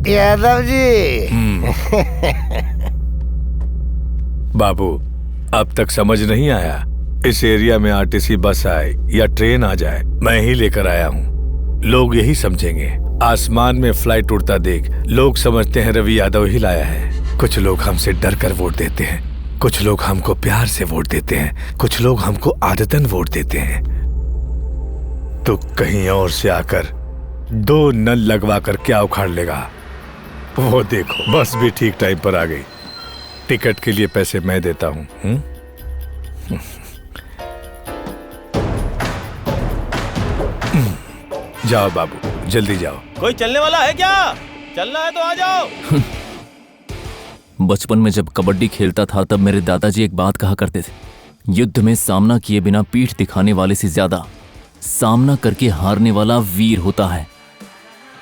यादव जी। बाबू, अब तक समझ नहीं आया। इस एरिया में आरटीसी बस आए या ट्रेन आ जाए, मैं ही लेकर आया हूँ। लोग यही समझेंगे। आसमान में फ्लाइट उड़ता देख लोग समझते हैं रवि यादव ही लाया है। कुछ लोग हमसे डर कर वोट देते हैं, कुछ लोग हमको प्यार से वोट देते हैं, कुछ लोग हमको आदतन वोट देते हैं। तो कहीं और से आकर 2 नल लगवा कर क्या उखाड़ लेगा? वो देखो, बस भी ठीक टाइम पर आ गई। टिकट के लिए पैसे मैं देता हूँ। जाओ बाबू, जल्दी जाओ। कोई चलने वाला है क्या? चलना है तो आ जाओ। बचपन में जब कबड्डी खेलता था तब मेरे दादाजी एक बात कहा करते थे, युद्ध में सामना किए बिना पीठ दिखाने वाले से ज्यादा सामना करके हारने वाला वीर होता है।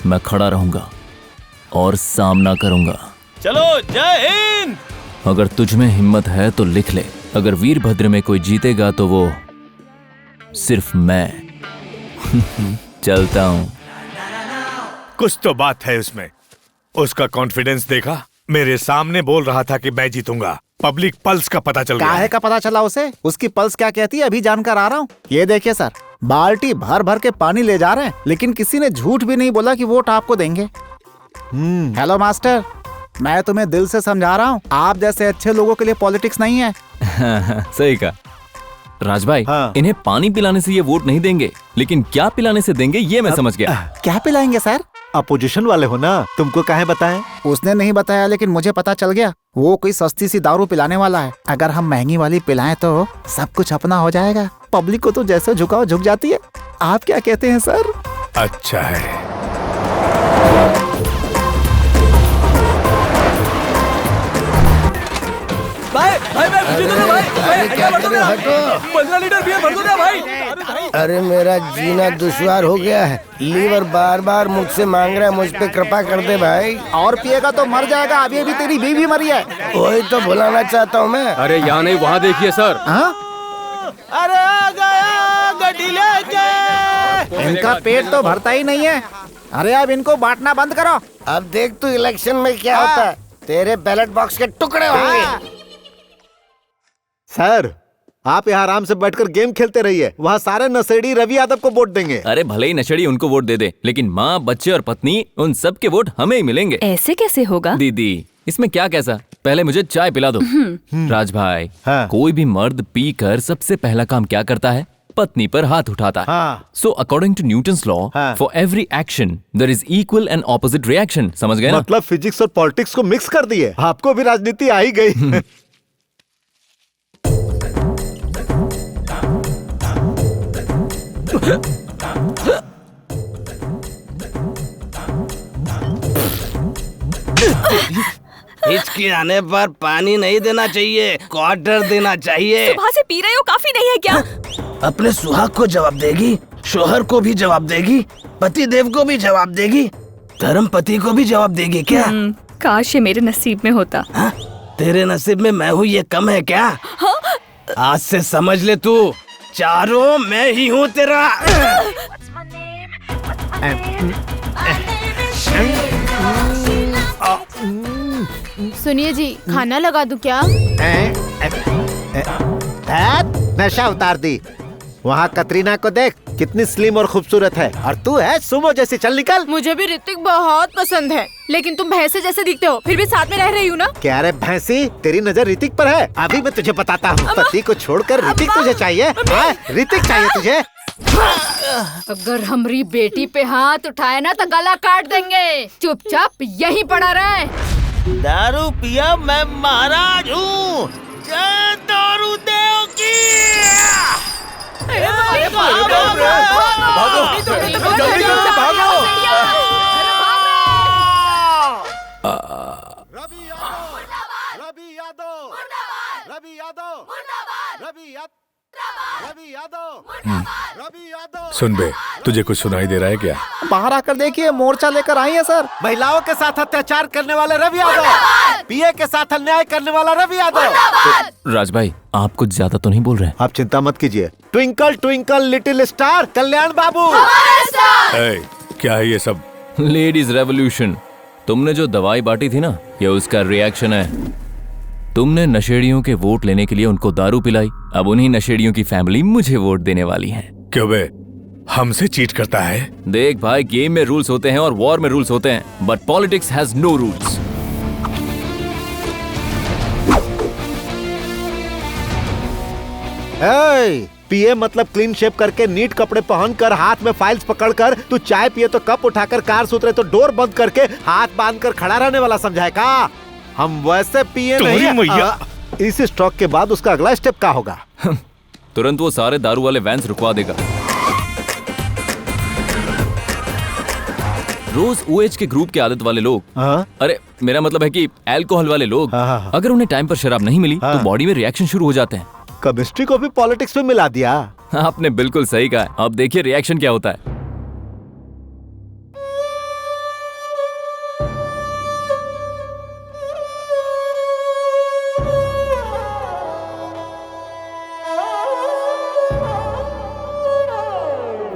मैं खड़ा रहूंगा और सामना करूंगा। चलो, जय हिंद। अगर तुझ में हिम्मत है तो लिख ले, अगर वीरभद्र में कोई जीतेगा तो वो सिर्फ मैं। चलता हूं। कुछ तो बात है उसमें। उसका कॉन्फिडेंस देखा? मेरे सामने बोल रहा था कि मैं जीतूंगा। पब्लिक पल्स का पता चल गया। काहे का पता चला उसे? उसकी पल्स क्या कहती है अभी जानकर आ रहा हूँ। ये देखिए सर, बाल्टी भर भर के पानी ले जा रहे हैं, लेकिन किसी ने झूठ भी नहीं बोला कि वोट आपको देंगे। हेलो मास्टर, मैं तुम्हें दिल से समझा रहा हूँ, आप जैसे अच्छे लोगों के लिए पॉलिटिक्स नहीं है। सही कहा राज भाई। हाँ। इन्हें पानी पिलाने से ये वोट नहीं देंगे, लेकिन क्या पिलाने से देंगे ये मैं समझ गया। क्या पिलाएंगे सर? अपोजिशन वाले हो ना, तुमको काहे बताएं? उसने नहीं बताया, लेकिन मुझे पता चल गया। वो कोई सस्ती सी दारू पिलाने वाला है। अगर हम महंगी वाली पिलाएं तो सब कुछ अपना हो जाएगा। पब्लिक को तो जैसे झुकाओ झुक जाती है। आप क्या कहते हैं सर? अच्छा है। मुझे दो ना भाई। क्या कर रहे हो? हटो। 15 लीटर बियर भर दो ना भाई। अरे मेरा जीना दुश्वार हो गया है। लीवर बार बार मुझसे मांग रहा है, मुझ पे कृपा कर दे भाई। और पिएगा तो मर जाएगा। अभी अभी तेरी बीवी मरी है। वही तो बुलाना चाहता हूँ मैं। अरे यहाँ नहीं, वहाँ देखिए सर। हाँ? अरे आ गया गड्डी लेके। इनका पेट तो भरता ही नहीं है। अरे अब इनको बांटना बंद करो। अब देख तू इलेक्शन में क्या होता है। तेरे बैलेट बॉक्स के टुकड़े होंगे। सर, आप यहाँ आराम से बैठकर गेम खेलते रहिए। वहाँ सारे नशेड़ी रवि यादव को वोट देंगे। अरे भले ही नशेड़ी उनको वोट दे दे, लेकिन माँ, बच्चे और पत्नी, उन सब के वोट हमें ही मिलेंगे। ऐसे कैसे होगा? दीदी, इसमें क्या कैसा? पहले मुझे चाय पिला दो। राज भाई, हाँ। कोई भी मर्द पी कर सबसे पहला काम क्या करता है? पत्नी पर हाथ उठाता है। हाँ। So according to Newton's law, हाँ। For every action there is equal and opposite reaction. समझ गए ना? मतलब फिजिक्स और पॉलिटिक्स को मिक्स कर दिए। आपको भी राजनीति आ ही गई। हिचकी आने पर पानी नहीं देना चाहिए, क्वार्टर देना चाहिए। सुबह से पी रहे हो, काफी नहीं है क्या? अपने सुहाग को जवाब देगी, शोहर को भी जवाब देगी, पति देव को भी जवाब देगी, धर्म पति को भी जवाब देगी क्या? काश ये मेरे नसीब में होता। हा? तेरे नसीब में मैं हूँ ये कम है क्या? हाँ? आज से समझ ले तू, चारों मैं ही हूँ तेरा। सुनिए जी, खाना लगा दूं क्या? नशा उतार दी। वहाँ कतरीना को देख, कितनी स्लिम और खूबसूरत है, और तू है सुमो जैसी। चल निकल। मुझे भी ऋतिक बहुत पसंद है, लेकिन तुम भैंसे जैसे दिखते हो, फिर भी साथ में रह रही हूँ ना। क्या रे भैंसी, तेरी नजर ऋतिक पर है। अभी मैं तुझे बताता हूँ। पति को छोड़कर ऋतिक तुझे चाहिए? ऋतिक चाहिए तुझे? अगर हमारी बेटी पे हाथ उठाए ना तो गला काट देंगे। चुपचाप यहीं पड़ा रहे। दारू पिया मैं महाराज हूँ। जय दारू देव की। सुन बे, तुझे कुछ सुनाई दे रहा है क्या? बाहर आकर देखिए, मोर्चा लेकर आई है सर। महिलाओं के साथ अत्याचार करने वाले रवि यादव, पीए के साथ अन्याय करने वाला रवि यादव। राज भाई, आप कुछ ज्यादा तो नहीं बोल रहे हैं? आप चिंता मत कीजिए। ट्विंकल ट्विंकल लिटिल स्टार, कल्याण बाबू। क्या है ये सब? Ladies revolution. तुमने जो दवाई बांटी थी ना, ये उसका रिएक्शन है। तुमने नशेड़ियों के वोट लेने के लिए उनको दारू पिलाई, अब उन्हीं नशेड़ियों की फैमिली मुझे वोट देने वाली है। क्यों बे, हमसे चीट करता है? देख भाई, गेम में रूल्स होते हैं और वॉर में रूल्स होते हैं, but politics has no rules. पिए मतलब क्लीन शेप करके, नीट कपड़े पहनकर, हाथ में फाइल्स पकड़कर। तू चाय पिए तो कप उठाकर, कार से उतरे तो डोर बंद करके हाथ बांधकर खड़ा रहने वाला समझा है का? हम वैसे पिए नहीं। इस स्ट्रोक के बाद उसका अगला स्टेप क्या होगा? तुरंत वो सारे दारू वाले वैन्स रुकवा देगा। रोज ओएच के ग्रुप के आदत वाले लोग, अरे मेरा मतलब है कि अल्कोहल वाले लोग, अगर उन्हें टाइम पर शराब नहीं मिली तो बॉडी में रिएक्शन शुरू हो जाते हैं। केमिस्ट्री को भी पॉलिटिक्स में मिला दिया। आपने बिल्कुल सही कहा। अब देखिए रिएक्शन क्या होता है।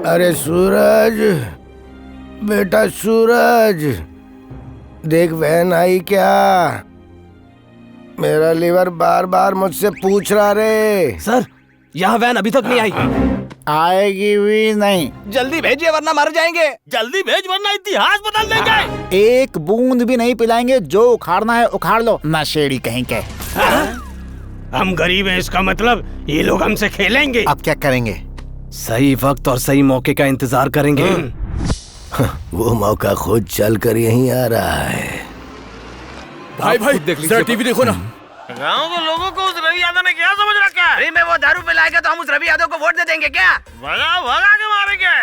अरे सूरज, बेटा सूरज, देख वैन आई क्या? मेरा लिवर बार बार मुझसे पूछ रहा रे। सर, यहाँ वैन अभी तक नहीं आई। आएगी भी नहीं। जल्दी भेजिए वरना मर जाएंगे। जल्दी भेज वरना इतिहास बदल देंगे। एक बूंद भी नहीं पिलाएंगे, जो उखाड़ना है उखाड़ लो, नशेड़ी कहीं के। हम गरीब हैं, इसका मतलब ये लोग हमसे खेलेंगे। अब क्या करेंगे? सही वक्त और सही मौके का इंतजार करेंगे। वो मौका खुद चल कर यहीं आ रहा है। भाई जरा टीवी देखो ना। गाँव के लोगों को उस रवि यादव ने क्या समझ रखा है? अरे मैं वो दारू पिलाएगा तो हम उस रवि यादव को वोट दे देंगे क्या? भगा के मारेंगे।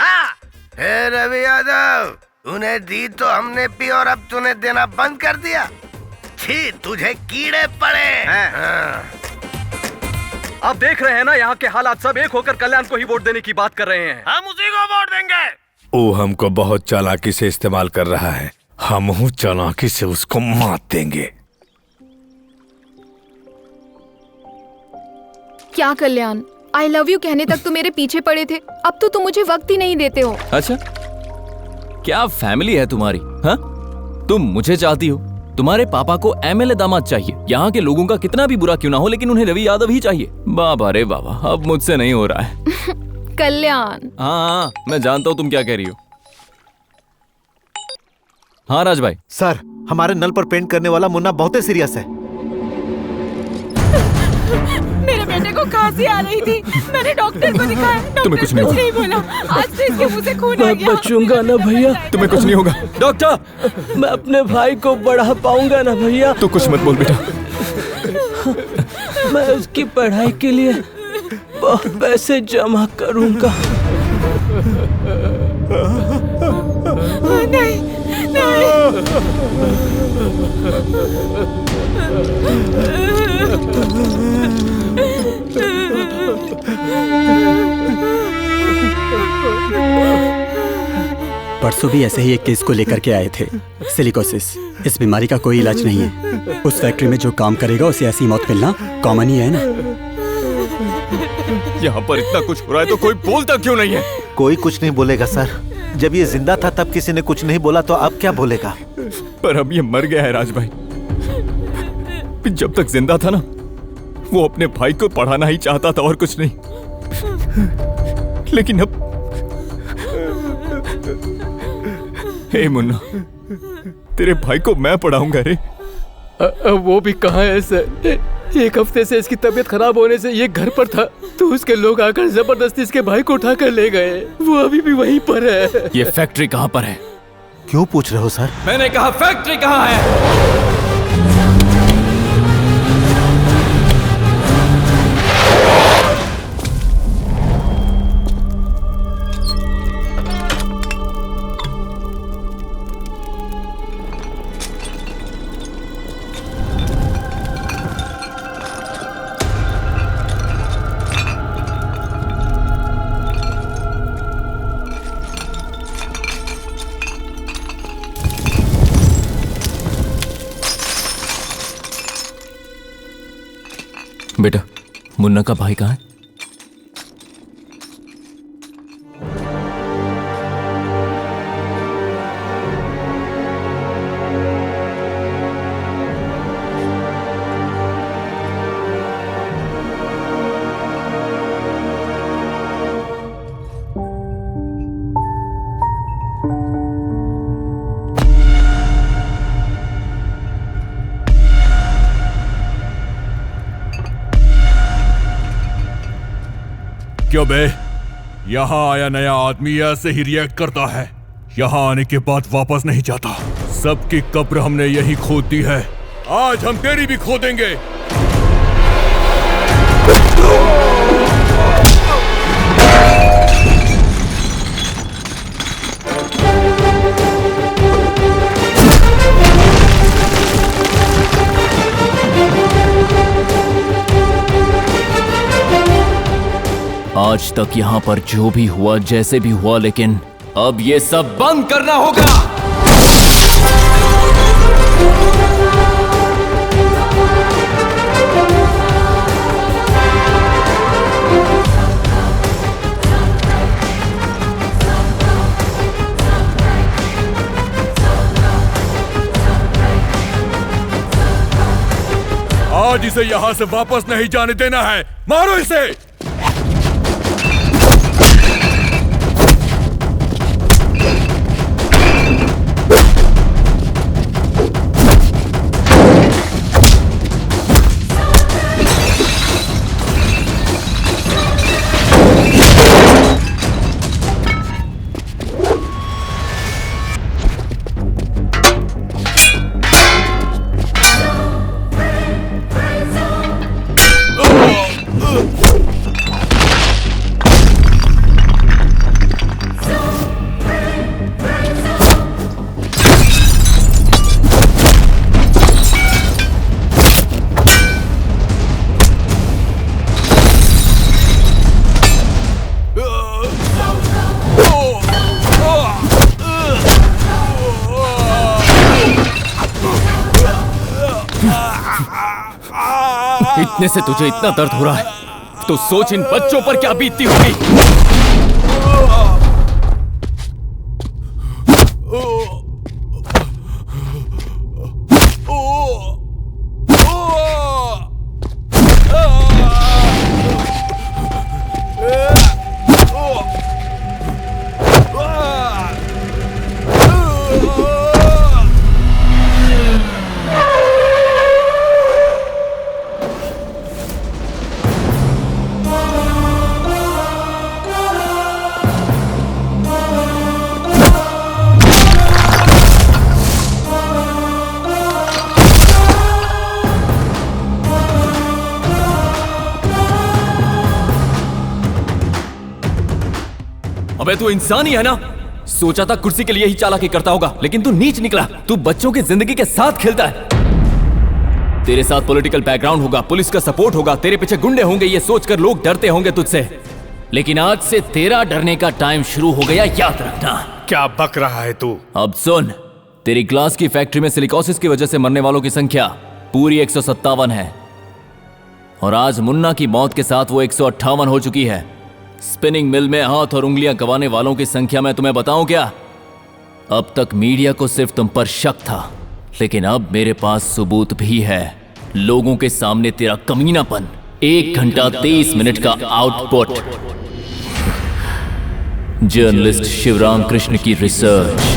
हे रवि यादव, तूने दी तो हमने पी और अब तूने देना बंद कर दिया। छी, तुझे कीड़े पड़े। आप देख रहे हैं ना, यहाँ के हालात सब एक होकर कल्याण को ही वोट देने की बात कर रहे हैं। हम उसी को वोट देंगे। वो हमको बहुत चालाकी से इस्तेमाल कर रहा है, हम चालाकी से उसको मात देंगे। क्या कल्याण, आई लव यू कहने तक तो मेरे पीछे पड़े थे, अब तो तुम मुझे वक्त ही नहीं देते हो। अच्छा, क्या फैमिली है तुम्हारी? हाँ, तुम मुझे चाहती हो, तुम्हारे पापा को एमएलए दामाद चाहिए। यहाँ के लोगों का कितना भी बुरा क्यों ना हो, लेकिन उन्हें रवि यादव ही चाहिए। बाबा रे बाबा, अब मुझसे नहीं हो रहा है। कल्याण। हाँ, मैं जानता हूँ तुम क्या कह रही हो। हाँ राज भाई। सर, हमारे नल पर पेंट करने वाला मुन्ना बहुत ही सीरियस है। मेरे बेटे को खांसी आ रही थी, मैंने डॉक्टर को दिखाया, डॉक्टर कुछ नहीं बोला। आज से इसके मुंह से खून आ गया। बचूंगा ना भैया? तुम्हें कुछ नहीं होगा डॉक्टर। मैं अपने भाई को बढ़ा पाऊंगा ना भैया? तो कुछ मत बोल बेटा। मैं उसकी पढ़ाई के लिए बहुत पैसे जमा करूंगा। नहीं, नहीं। परसों भी ऐसे ही एक केस को लेकर के आए थे, सिलिकोसिस। इस बीमारी का कोई इलाज नहीं है। उस फैक्ट्री में जो काम करेगा उसे ऐसी मौत मिलना कॉमन ही है ना। यहाँ पर इतना कुछ हो रहा है तो कोई बोलता क्यों नहीं है? कोई कुछ नहीं बोलेगा सर। जब ये जिंदा था तब किसी ने कुछ नहीं बोला, तो अब क्या बोलेगा? पर अब ये मर गया है राज भाई। जब तक जिंदा था ना, वो अपने भाई को पढ़ाना ही चाहता था और कुछ नहीं। लेकिन अब हे मुन्ना, तेरे भाई को मैं पढ़ाऊंगा रे। वो भी कहाँ है सर? एक हफ्ते से इसकी तबीयत खराब होने से ये घर पर था, तो उसके लोग आकर जबरदस्ती इसके भाई को उठा कर ले गए। वो अभी भी वहीं पर है। ये फैक्ट्री कहाँ पर है? क्यों पूछ रहे हो सर? मैंने कहा फैक्ट्री कहाँ है? बेटा, मुन्ना का भाई कहाँ है? क्यों बे? यहाँ आया नया आदमी ऐसे ही रिएक्ट करता है। यहाँ आने के बाद वापस नहीं जाता। सबकी कब्र हमने यही खोद दी है, आज हम तेरी भी खोदेंगे। आज तक यहाँ पर जो भी हुआ, जैसे भी हुआ, लेकिन अब ये सब बंद करना होगा। आज इसे यहाँ से वापस नहीं जाने देना है। मारो इसे। इतने से तुझे इतना दर्द हो रहा है तो सोच इन बच्चों पर क्या बीतती होगी। अबे तू इंसान ही है ना। सोचा था कुर्सी के लिए ही चालाकी करता होगा, लेकिन तू नीच निकला। तू बच्चों की जिंदगी के साथ खेलता है। तेरे साथ पॉलिटिकल बैकग्राउंड होगा, पुलिस का सपोर्ट होगा, तेरे पीछे गुंडे होंगे, ये सोचकर लोग डरते होंगे तुझसे। लेकिन आज से तेरा डरने का टाइम शुरू हो गया, याद रखना। क्या बक रहा है तू? अब सुन, तेरी ग्लास की फैक्ट्री में सिलिकोसिस की वजह से मरने वालों की संख्या पूरी 157 है और आज मुन्ना की मौत के साथ वो 158 हो चुकी है। स्पिनिंग मिल में हाथ और उंगलियां गंवाने वालों की संख्या मैं तुम्हें बताऊं क्या? अब तक मीडिया को सिर्फ तुम पर शक था, लेकिन अब मेरे पास सबूत भी है। लोगों के सामने तेरा कमीनापन, 1 घंटा 23 मिनट का आउटपुट। जर्नलिस्ट शिवराम कृष्ण की रिसर्च।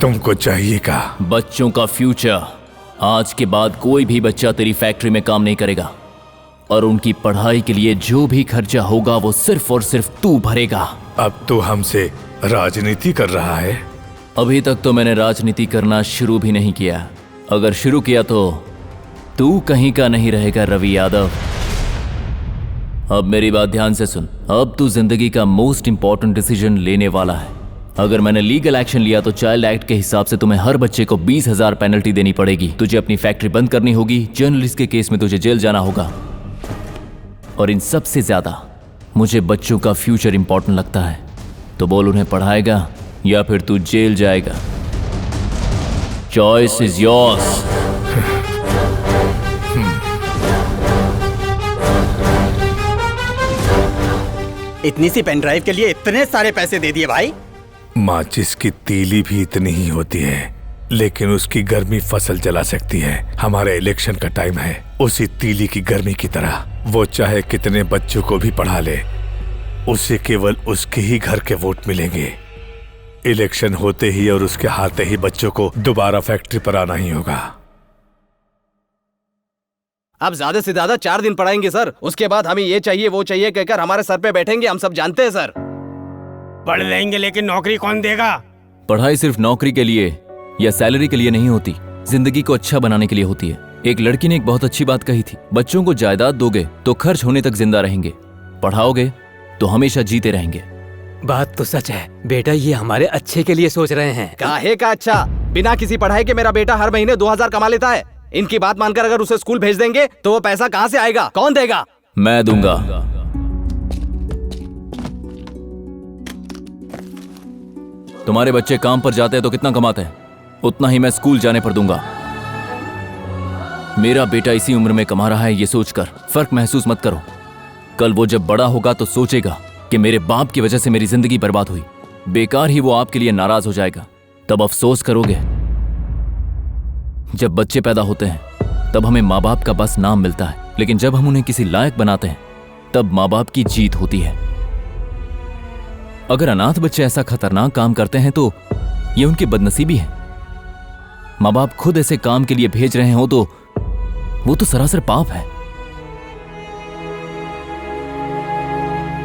तुमको चाहिए का? बच्चों का फ्यूचर। आज के बाद कोई भी बच्चा तेरी फैक्ट्री में काम नहीं करेगा और उनकी पढ़ाई के लिए जो भी खर्चा होगा वो सिर्फ और सिर्फ तू भरेगा। अब तो हमसे राजनीति कर रहा है? अभी तक तो मैंने राजनीति करना शुरू भी नहीं किया। अगर शुरू किया तो तू कहीं का नहीं रहेगा रवि यादव। अब मेरी बात ध्यान से सुन। अब तू जिंदगी का मोस्ट इंपॉर्टेंट डिसीजन लेने वाला है। अगर मैंने लीगल एक्शन लिया तो चाइल्ड एक्ट के हिसाब से तुम्हें हर बच्चे को 20,000 पेनल्टी देनी पड़ेगी। तुझे अपनी फैक्ट्री बंद करनी होगी। जर्नलिस्ट के केस में तुझे जेल जाना होगा। और इन सबसे ज्यादा मुझे बच्चों का फ्यूचर इंपॉर्टेंट लगता है। तो बोल, उन्हें पढ़ाएगा या फिर तू जेल जाएगा? Choice is yours. इतनी सी पेन ड्राइव के लिए इतने सारे पैसे दे दिए भाई। माचिस की तीली भी इतनी ही होती है। लेकिन उसकी गर्मी फसल जला सकती है। हमारे इलेक्शन का टाइम है, उसी तीली की गर्मी की तरह। वो चाहे कितने बच्चों को भी पढ़ा ले, उसे केवल उसके ही घर के वोट मिलेंगे। इलेक्शन होते ही और उसके हारते ही बच्चों को दोबारा फैक्ट्री पर आना ही होगा। अब ज्यादा से ज्यादा 4 दिन पढ़ाएंगे सर, उसके बाद हमें ये चाहिए वो चाहिए कहकर हमारे सर पे बैठेंगे। हम सब जानते हैं सर। पढ़ लेंगे लेकिन नौकरी कौन देगा? पढ़ाई सिर्फ नौकरी के लिए या सैलरी के लिए नहीं होती, जिंदगी को अच्छा बनाने के लिए होती है। एक लड़की ने एक बहुत अच्छी बात कही थी, बच्चों को जायदाद दोगे तो खर्च होने तक जिंदा रहेंगे, पढ़ाओगे तो हमेशा जीते रहेंगे। बात तो सच है बेटा, ये हमारे अच्छे के लिए सोच रहे हैं। काहे का अच्छा? बिना किसी पढ़ाई के मेरा बेटा हर महीने 2000 कमा लेता है। इनकी बात मानकर अगर उसे स्कूल भेज देंगे तो वो पैसा कहाँ से आएगा? कौन देगा? मैं दूंगा। तुम्हारे बच्चे काम पर जाते हैं तो कितना कमाते हैं, उतना ही मैं स्कूल जाने पर दूंगा। मेरा बेटा इसी उम्र में कमा रहा है, ये सोचकर फर्क महसूस मत करो। कल वो जब बड़ा होगा तो सोचेगा कि मेरे बाप की वजह से मेरी जिंदगी बर्बाद हुई। बेकार ही वो आपके लिए नाराज हो जाएगा, तब अफसोस करोगे। जब बच्चे पैदा होते हैं तब हमें माँ बाप का बस नाम मिलता है, लेकिन जब हम उन्हें किसी लायक बनाते हैं तब माँ बाप की जीत होती है। अगर अनाथ बच्चे ऐसा खतरनाक काम करते हैं तो ये उनकी बदनसीबी है। माँ बाप खुद ऐसे काम के लिए भेज रहे हो तो वो तो सरासर पाप है।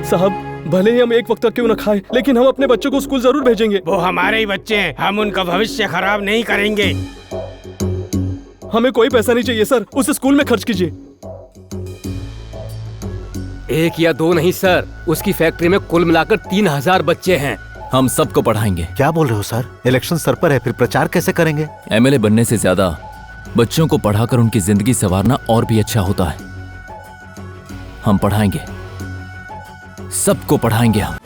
साहब, भले ही हम एक वक्त क्यों न खाए, लेकिन हम अपने बच्चों को स्कूल जरूर भेजेंगे। वो हमारे ही बच्चे हैं, हम उनका भविष्य खराब नहीं करेंगे। हमें कोई पैसा नहीं चाहिए सर, उसे स्कूल में खर्च कीजिए। 1 या 2 नहीं सर, उसकी फैक्ट्री में कुल मिलाकर 3000 बच्चे हैं। हम सबको पढ़ाएंगे। क्या बोल रहे हो सर? इलेक्शन सर पर है, फिर प्रचार कैसे करेंगे? एमएलए बनने से ज्यादा बच्चों को पढ़ाकर उनकी जिंदगी संवारना और भी अच्छा होता है। हम पढ़ाएंगे, सबको पढ़ाएंगे हम।